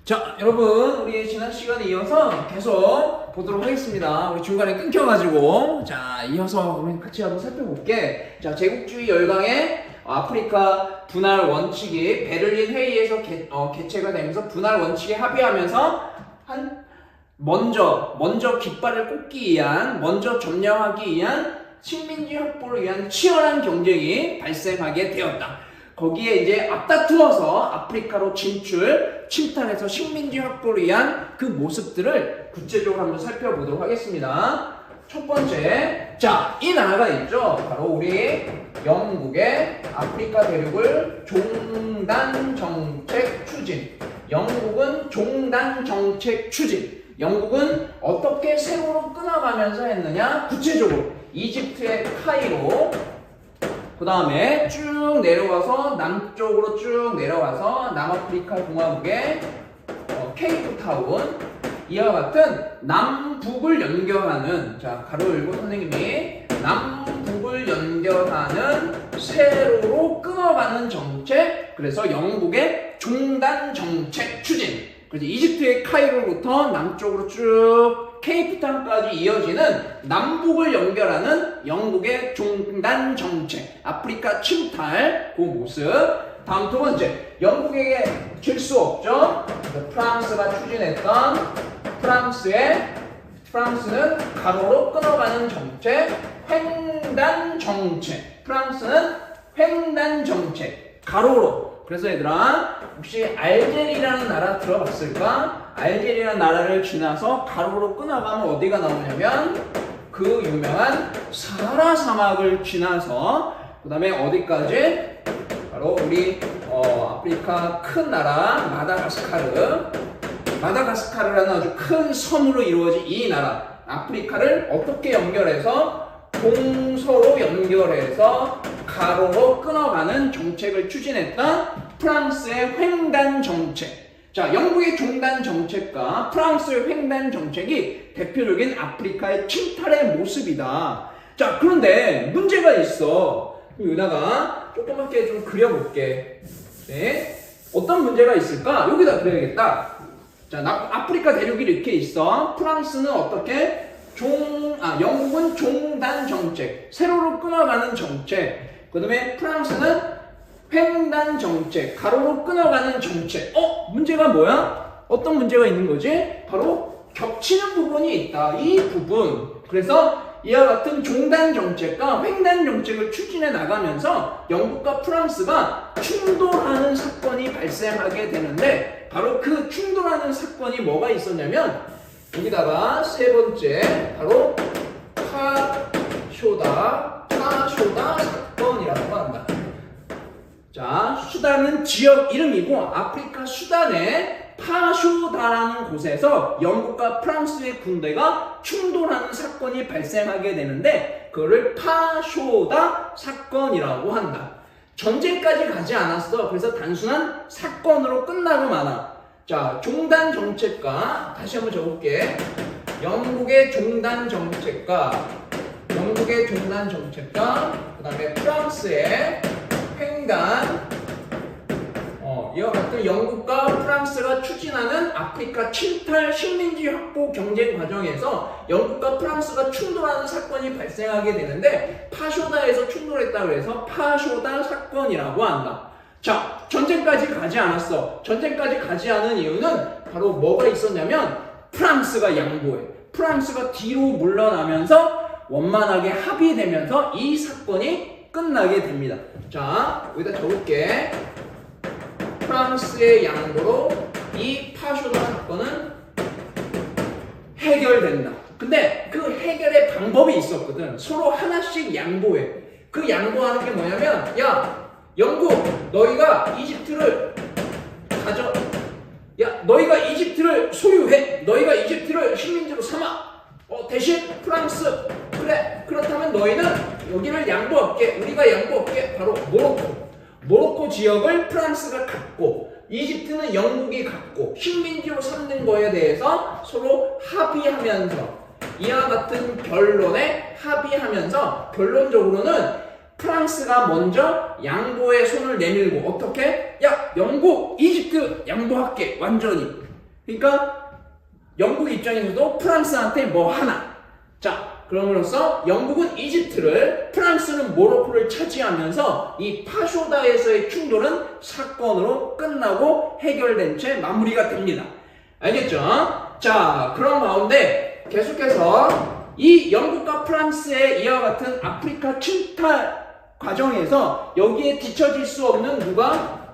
자, 여러분, 우리 지난 시간에 이어서 계속 보도록 하겠습니다. 우리 중간에 끊겨가지고, 자, 이어서 우리 같이 한번 살펴볼게. 자, 제국주의 열강의 아프리카 분할 원칙이 베를린 회의에서 개최가 되면서 분할 원칙에 합의하면서 먼저 깃발을 꽂기 위한, 먼저 점령하기 위한 식민지 확보를 위한 치열한 경쟁이 발생하게 되었다. 거기에 이제 앞다투어서 아프리카로 침탈해서 식민지 확보를 위한 그 모습들을 구체적으로 한번 살펴보도록 하겠습니다. 첫 번째, 자, 이 나라가 있죠. 바로 우리 영국의 아프리카 대륙을 종단 정책 추진. 영국은 종단 정책 추진. 영국은 어떻게 세로로 끊어가면서 했느냐? 구체적으로 이집트의 카이로, 그 다음에 쭉 내려와서 남쪽으로 쭉 내려와서 남아프리카 공화국의 케이프타운, 이와 같은 남북을 연결하는, 자, 가로 열고 선생님이 남북을 연결하는 세로로 끊어가는 정책, 그래서 영국의 종단 정책 추진. 그래서 이집트의 카이로부터 남쪽으로 쭉 케이프타운까지 이어지는 남북을 연결하는 영국의 종단 정책, 아프리카 침탈 그 모습. 다음 두 번째, 영국에게 질 수 없죠. 프랑스가 추진했던 프랑스는 가로로 끊어가는 정책, 횡단 정책. 프랑스는 횡단 정책, 가로로. 그래서 얘들아, 혹시 알제리라는 나라 들어봤을까? 알제리라는 나라를 지나서 가로로 끊어가면 어디가 나오냐면 그 유명한 사하라 사막을 지나서 그 다음에 어디까지? 바로 우리 아프리카 큰 나라 마다가스카르라는 아주 큰 섬으로 이루어진 이 나라 아프리카를 어떻게 연결해서 동서로 연결해서 가로로 끊어가는 정책을 추진했던 프랑스의 횡단 정책. 자, 영국의 종단 정책과 프랑스의 횡단 정책이 대표적인 아프리카의 침탈의 모습이다. 자, 그런데 문제가 있어. 여기다가 조그맣게 좀 그려볼게. 네. 어떤 문제가 있을까? 여기다 그려야겠다. 자, 아프리카 대륙이 이렇게 있어. 프랑스는 어떻게? 영국은 종단 정책, 세로로 끊어가는 정책. 그 다음에 프랑스는 횡단 정책, 가로로 끊어가는 정책. 문제가 뭐야? 어떤 문제가 있는 거지? 바로 겹치는 부분이 있다. 이 부분. 그래서 이와 같은 종단 정책과 횡단 정책을 추진해 나가면서 영국과 프랑스가 충돌하는 사건이 발생하게 되는데, 바로 그 충돌하는 사건이 뭐가 있었냐면, 여기다가 세 번째, 바로 파쇼다 사건이라고 한다. 자, 수단은 지역 이름이고 아프리카 수단의 파쇼다라는 곳에서 영국과 프랑스의 군대가 충돌하는 사건이 발생하게 되는데 그거를 파쇼다 사건이라고 한다. 전쟁까지 가지 않았어. 그래서 단순한 사건으로 끝나고 마나. 자, 종단 정책과 다시 한번 적을게. 영국의 종단 정책과 그 다음에 프랑스의 횡단, 이와 같은 영국과 프랑스가 추진하는 아프리카 침탈 식민지 확보 경쟁 과정에서 영국과 프랑스가 충돌하는 사건이 발생하게 되는데 파쇼다에서 충돌했다고 해서 파쇼다 사건이라고 한다. 자, 전쟁까지 가지 않았어. 전쟁까지 가지 않은 이유는 바로 뭐가 있었냐면 프랑스가 양보해. 프랑스가 뒤로 물러나면서 원만하게 합의되면서 이 사건이 끝나게 됩니다. 자, 여기다 적을게. 프랑스의 양보로 이 파쇼다 사건은 해결된다. 근데 그 해결의 방법이 있었거든. 서로 하나씩 양보해. 그 양보하는 게 뭐냐면, 야, 영국, 너희가 이집트를 너희가 이집트를 소유해. 너희가 이집트를 식민지로 삼아. 대신 프랑스, 그래, 그렇다면 너희는 여기를 양보할게. 우리가 양보할게. 바로 모로코 지역을 프랑스가 갖고 이집트는 영국이 갖고 식민지로 삼는 거에 대해서 서로 합의하면서 이와 같은 결론에 합의하면서 결론적으로는 프랑스가 먼저 양보의 손을 내밀고 어떻게? 야, 영국, 이집트 양보할게. 완전히. 그러니까 영국 입장에서도 프랑스한테 뭐 하나. 자, 그럼으로써 영국은 이집트를, 프랑스는 모로코를 차지하면서 이 파쇼다에서의 충돌은 사건으로 끝나고 해결된 채 마무리가 됩니다. 알겠죠? 자, 그런 가운데 계속해서 이 영국과 프랑스의 이와 같은 아프리카 침탈 과정에서 여기에 뒤처질 수 없는 누가?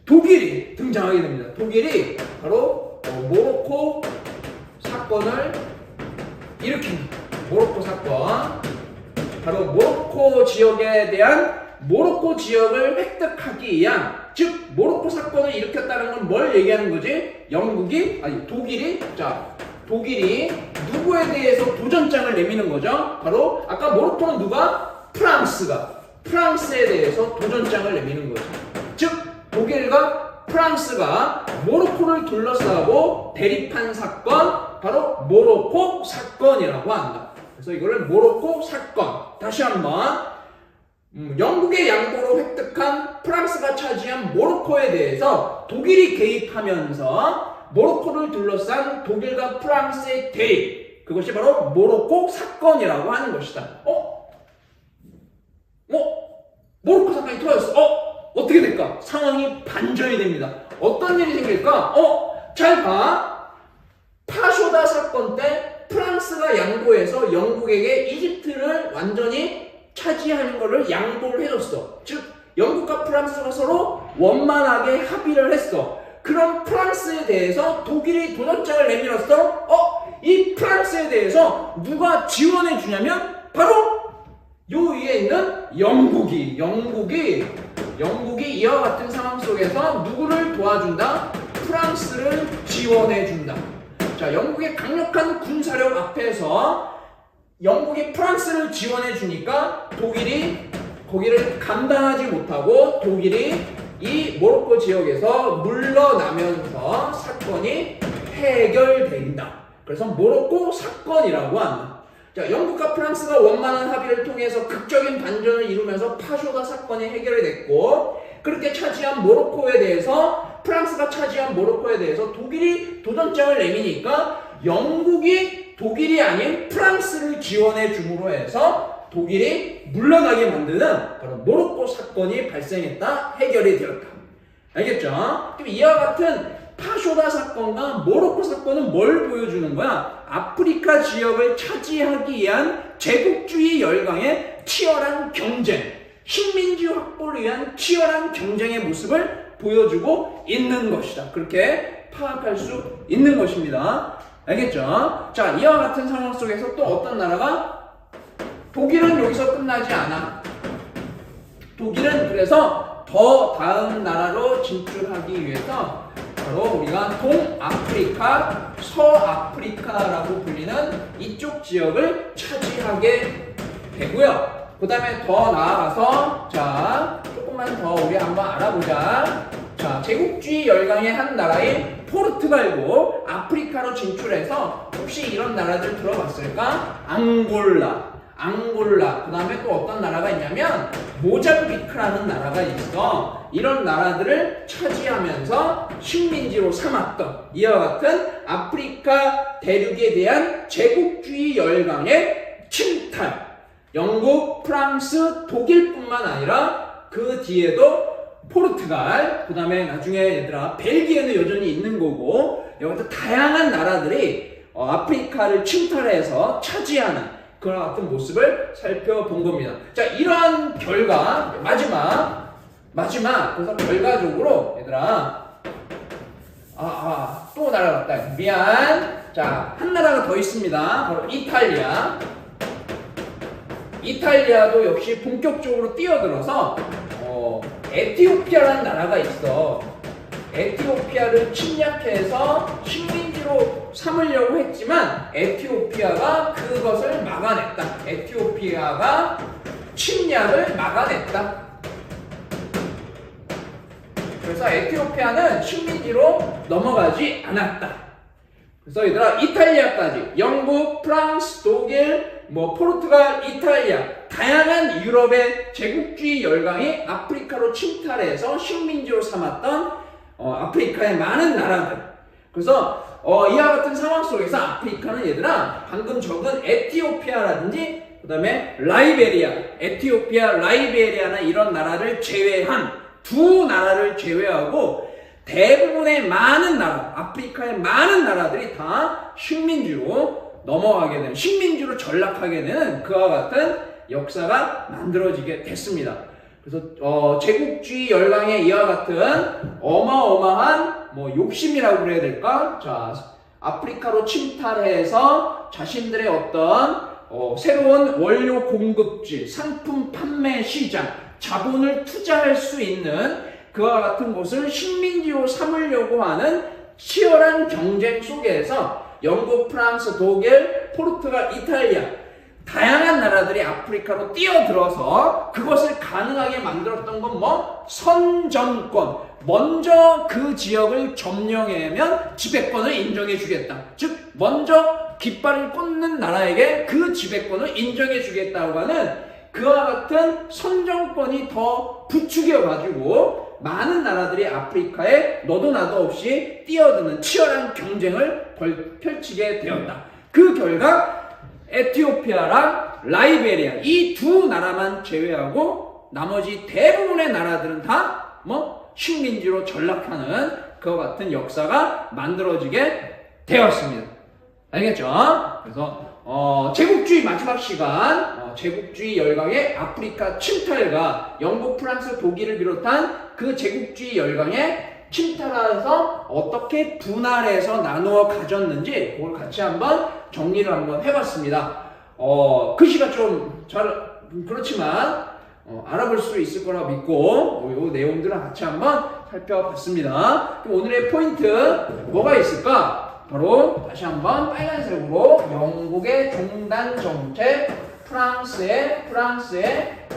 독일이 등장하게 됩니다. 독일이 바로 모로코 사건을 일으킵니다. 모로코 사건. 바로 모로코 지역에 대한 모로코 지역을 획득하기 위한, 즉 모로코 사건을 일으켰다는 건 뭘 얘기하는 거지? 독일이 누구에 대해서 도전장을 내미는 거죠? 바로 아까 모로코는 누가? 프랑스에 대해서 도전장을 내미는 거죠. 즉 독일과 프랑스가 모로코를 둘러싸고 대립한 사건, 바로 모로코 사건이라고 한다. 그래서 이거를 모로코 사건. 다시 한번 영국의 양보로 획득한 프랑스가 차지한 모로코에 대해서 독일이 개입하면서 모로코를 둘러싼 독일과 프랑스의 대립, 그것이 바로 모로코 사건이라고 하는 것이다. 모로코 사건이 터졌어. 어떻게 될까? 상황이 반전이 됩니다. 어떤 일이 생길까? 잘 봐. 파쇼다 사건 때 프랑스가 양보해서 영국에게 이집트를 완전히 차지하는 것을 양보를 해줬어. 즉 영국과 프랑스가 서로 원만하게 합의를 했어. 그럼 프랑스에 대해서 독일이 도전장을 내밀었어. 이 프랑스에 대해서 누가 지원해 주냐면 바로 요 위에 있는 영국이 이와 같은 상황 속에서 누구를 도와준다? 프랑스를 지원해 준다. 자, 영국의 강력한 군사력 앞에서 영국이 프랑스를 지원해 주니까 독일이 거기를 감당하지 못하고 독일이 이 모로코 지역에서 물러나면서 사건이 해결된다. 그래서 모로코 사건이라고 한다. 자, 영국과 프랑스가 원만한 합의를 통해서 극적인 반전을 이루면서 파쇼다 사건이 해결이 됐고, 그렇게 차지한 모로코에 대해서, 프랑스가 차지한 모로코에 대해서 독일이 도전장을 내미니까 독일이 아닌 프랑스를 지원해 줌으로 해서 독일이 물러나게 만드는 바로 모로코 사건이 발생했다, 해결이 되었다. 알겠죠? 그럼 이와 같은 파쇼다 사건과 모로코 사건은 뭘 보여주는 거야? 아프리카 지역을 차지하기 위한 제국주의 열강의 치열한 경쟁, 식민지 확보를 위한 치열한 경쟁의 모습을 보여주고 있는 것이다. 그렇게 파악할 수 있는 것입니다. 알겠죠? 자, 이와 같은 상황 속에서 또 어떤 나라가? 독일은 여기서 끝나지 않아. 독일은 그래서 더 다음 나라로 진출하기 위해서 바로 우리가 동아프리카, 서아프리카라고 불리는 이쪽 지역을 차지하게 되고요. 그 다음에 더 나아가서, 자, 조금만 더 우리 한번 알아보자. 자, 제국주의 열강의 한 나라인 포르투갈도 아프리카로 진출해서, 혹시 이런 나라들 들어봤을까? 앙골라, 그 다음에 또 어떤 나라가 있냐면 모잠비크라는 나라가 있어. 이런 나라들을 차지하면서 식민지로 삼았던 이와 같은 아프리카 대륙에 대한 제국주의 열강의 침탈. 영국, 프랑스, 독일뿐만 아니라 그 뒤에도 포르투갈, 그 다음에 나중에 얘들아 벨기에는 여전히 있는 거고, 이와 같은 다양한 나라들이 아프리카를 침탈해서 차지하는 그런 같은 모습을 살펴본 겁니다. 자, 이러한 결과, 마지막, 그래서 결과적으로, 얘들아, 또 날아갔다. 미안. 자, 한 나라가 더 있습니다. 바로 이탈리아. 이탈리아도 역시 본격적으로 뛰어들어서, 에티오피아라는 나라가 있어. 에티오피아를 침략해서 식민지로 삼으려고 했지만 에티오피아가 그것을 막아냈다. 에티오피아가 침략을 막아냈다. 그래서 에티오피아는 식민지로 넘어가지 않았다. 그래서 얘들아, 이탈리아까지 영국, 프랑스, 독일, 포르투갈, 이탈리아, 다양한 유럽의 제국주의 열강이 아프리카로 침탈해서 식민지로 삼았던 아프리카의 많은 나라들. 그래서 이와 같은 상황 속에서 아프리카는 얘들아 방금 적은 에티오피아라든지 그 다음에 라이베리아, 에티오피아, 라이베리아나 이런 나라를 제외한 두 나라를 제외하고 대부분의 많은 나라, 아프리카의 많은 나라들이 다 식민지로 넘어가게 되는, 식민지로 전락하게 되는 그와 같은 역사가 만들어지게 됐습니다. 그래서 제국주의 열강의 이와 같은 어마어마한 욕심이라고 그래야 될까? 자, 아프리카로 침탈해서 자신들의 어떤 새로운 원료 공급지, 상품 판매 시장, 자본을 투자할 수 있는 그와 같은 곳을 식민지로 삼으려고 하는 치열한 경쟁 속에서 영국, 프랑스, 독일, 포르투갈, 이탈리아 다양한 나라들이 아프리카로 뛰어들어서 그것을 가능하게 만들었던 건 선정권. 먼저 그 지역을 점령하면 지배권을 인정해 주겠다. 즉 먼저 깃발을 꽂는 나라에게 그 지배권을 인정해 주겠다고 하는 그와 같은 선정권이 더 부추겨 가지고 많은 나라들이 아프리카에 너도 나도 없이 뛰어드는 치열한 경쟁을 펼치게 되었다. 그 결과 에티오피아랑 라이베리아 이 두 나라만 제외하고 나머지 대부분의 나라들은 다 식민지로 전락하는 그와 같은 역사가 만들어지게 되었습니다. 알겠죠? 그래서 제국주의 마지막 시간, 제국주의 열강의 아프리카 침탈과 영국, 프랑스, 독일을 비롯한 그 제국주의 열강의 침탈하여서 어떻게 분할해서 나누어 가졌는지 그걸 같이 한번 정리를 한번 해봤습니다. 글씨가 좀 그렇지만 알아볼 수 있을 거라 믿고 이 내용들을 같이 한번 살펴봤습니다. 그럼 오늘의 포인트 뭐가 있을까? 바로 다시 한번 빨간색으로 영국의 종단 정책, 프랑스의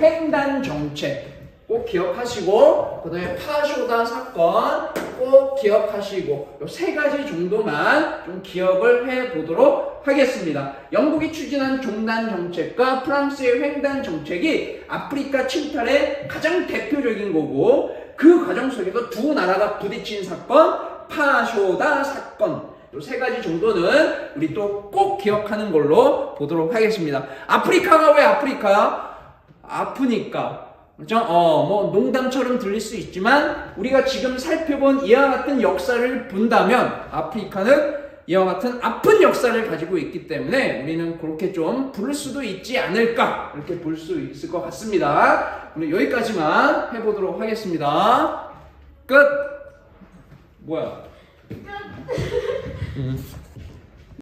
횡단 정책 꼭 기억하시고 그 다음에 파쇼다 사건 꼭 기억하시고 이 세 가지 정도만 좀 기억을 해 보도록 하겠습니다. 영국이 추진한 종단 정책과 프랑스의 횡단 정책이 아프리카 침탈의 가장 대표적인 거고 그 과정 속에서 두 나라가 부딪힌 사건 파쇼다 사건 이 세 가지 정도는 우리 또 꼭 기억하는 걸로 보도록 하겠습니다. 아프리카가 왜 아프리카야? 아프니까. 그렇죠? 농담처럼 들릴 수 있지만 우리가 지금 살펴본 이와 같은 역사를 본다면 아프리카는 이와 같은 아픈 역사를 가지고 있기 때문에 우리는 그렇게 좀 부를 수도 있지 않을까 이렇게 볼 수 있을 것 같습니다. 오늘 여기까지만 해보도록 하겠습니다. 끝! 뭐야? 끝.